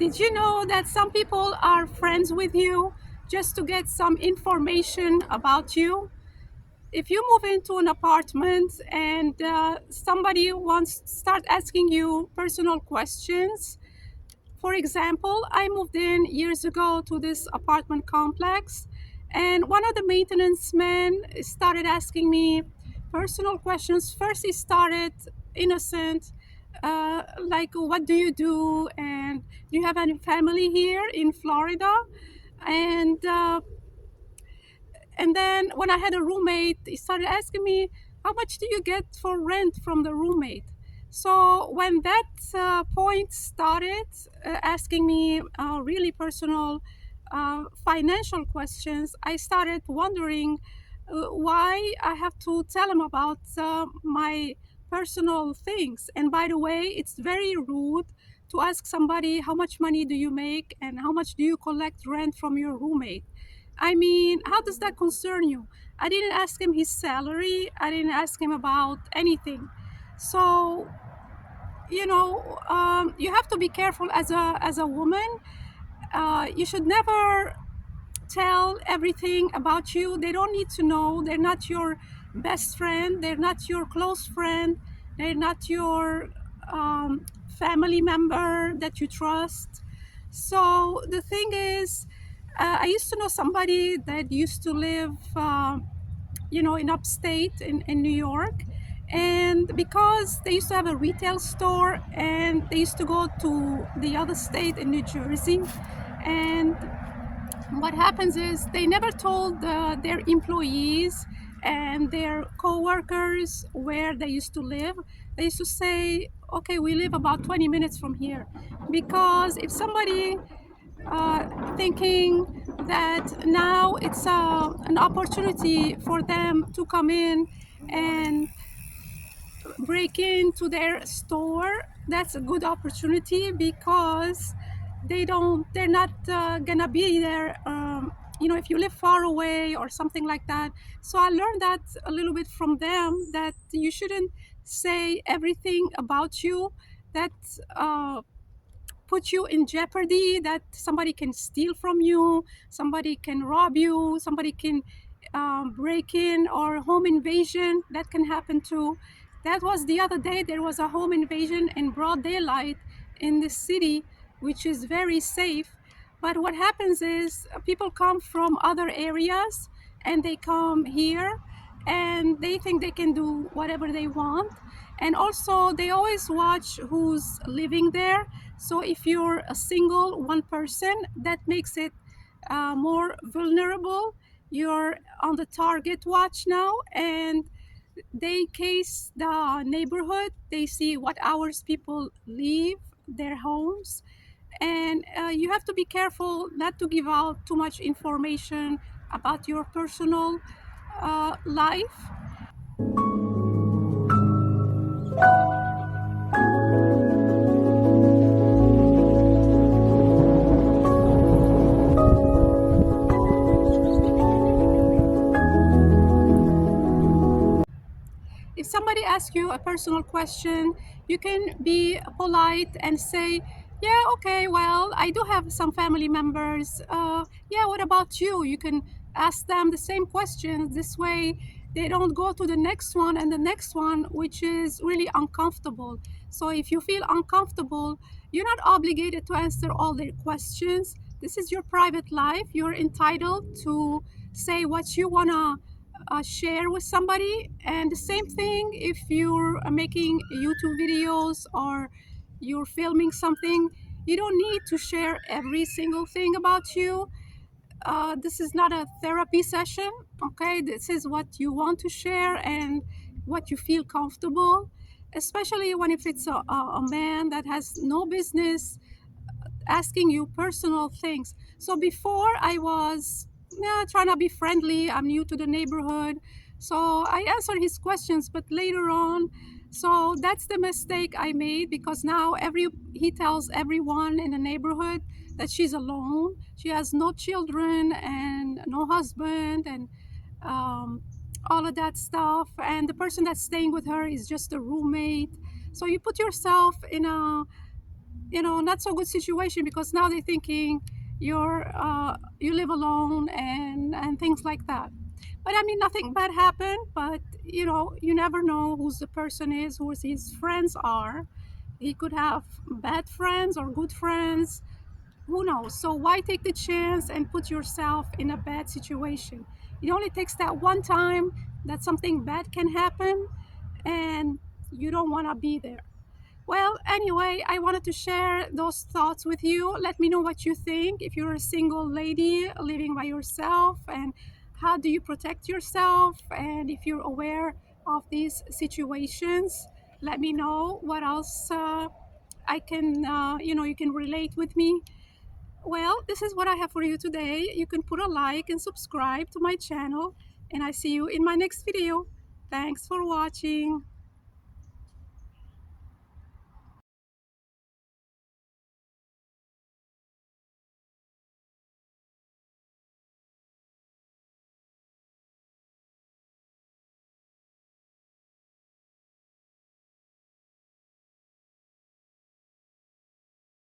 Did you know that some people are friends with you just to get some information about you? If you move into an apartment and somebody wants to start asking you personal questions, for example, I moved in years ago to this apartment complex, and one of the maintenance men started asking me personal questions. First, he started innocent, like, "What do you do? And do you have any family here in Florida?" And and then when I had a roommate, he started asking me, "How much do you get for rent from the roommate?" So when that point started asking me really personal financial questions, I started wondering why I have to tell him about my personal things. And by the way, it's very rude to ask somebody, "How much money do you make and how much do you collect rent from your roommate?" I mean, how does that concern you? I didn't ask him his salary. I didn't ask him about anything. So, you have to be careful as a woman. You should never tell everything about you. They don't need to know. They're not your best friend. They're not your close friend. They're not your family member that you trust. So the thing is, I used to know somebody that used to live, in upstate in New York. And because they used to have a retail store and they used to go to the other state in New Jersey, and what happens is they never told their employees and their co-workers where they used to live. They used to say, "Okay, we live about 20 minutes from here," because if somebody thinking that now it's an opportunity for them to come in and break into their store, that's a good opportunity because they're not gonna be there, if you live far away or something like that. So I learned that a little bit from them, that you shouldn't say everything about you that put you in jeopardy, that somebody can steal from you, somebody can rob you, somebody can break in, or home invasion that can happen too. That was the other day, there was a home invasion in broad daylight in the city, which is very safe. But what happens is people come from other areas and they come here and they think they can do whatever they want. And also, they always watch who's living there. So if you're a single one person, that makes it more vulnerable. You're on the target watch now, and they case the neighborhood. They see what hours people leave their homes, and you have to be careful not to give out too much information about your personal life. If somebody asks you a personal question, you can be polite and say, "Yeah, okay, well, I do have some family members. Yeah, what about you?" You can ask them the same questions. This way, they don't go to the next one and the next one, which is really uncomfortable. So if you feel uncomfortable, you're not obligated to answer all their questions. This is your private life. You're entitled to say what you want to share with somebody. And the same thing if you're making YouTube videos or you're filming something, you don't need to share every single thing about you. This is not a therapy session, okay? This is what you want to share and what you feel comfortable, especially when if it's a man that has no business asking you personal things. So before I was, yeah, trying to be friendly. I'm new to the neighborhood. So I answered his questions, but later on, so that's the mistake I made, because now he tells everyone in the neighborhood that she's alone. She has no children and no husband and um, all of that stuff. And the person that's staying with her is just a roommate. So you put yourself in a not so good situation, because now they're thinking you live alone and things like that. But I mean, nothing bad happened, but you never know who the person is, who his friends are. He could have bad friends or good friends, who knows? So why take the chance and put yourself in a bad situation? It only takes that one time that something bad can happen, and you don't want to be there. Well, anyway, I wanted to share those thoughts with you. Let me know what you think if you're a single lady living by yourself, and how do you protect yourself, and if you're aware of these situations. Let me know what else I can, you can relate with me. Well, this is what I have for you today. You can put a like and subscribe to my channel, and I see you in my next video. Thanks for watching.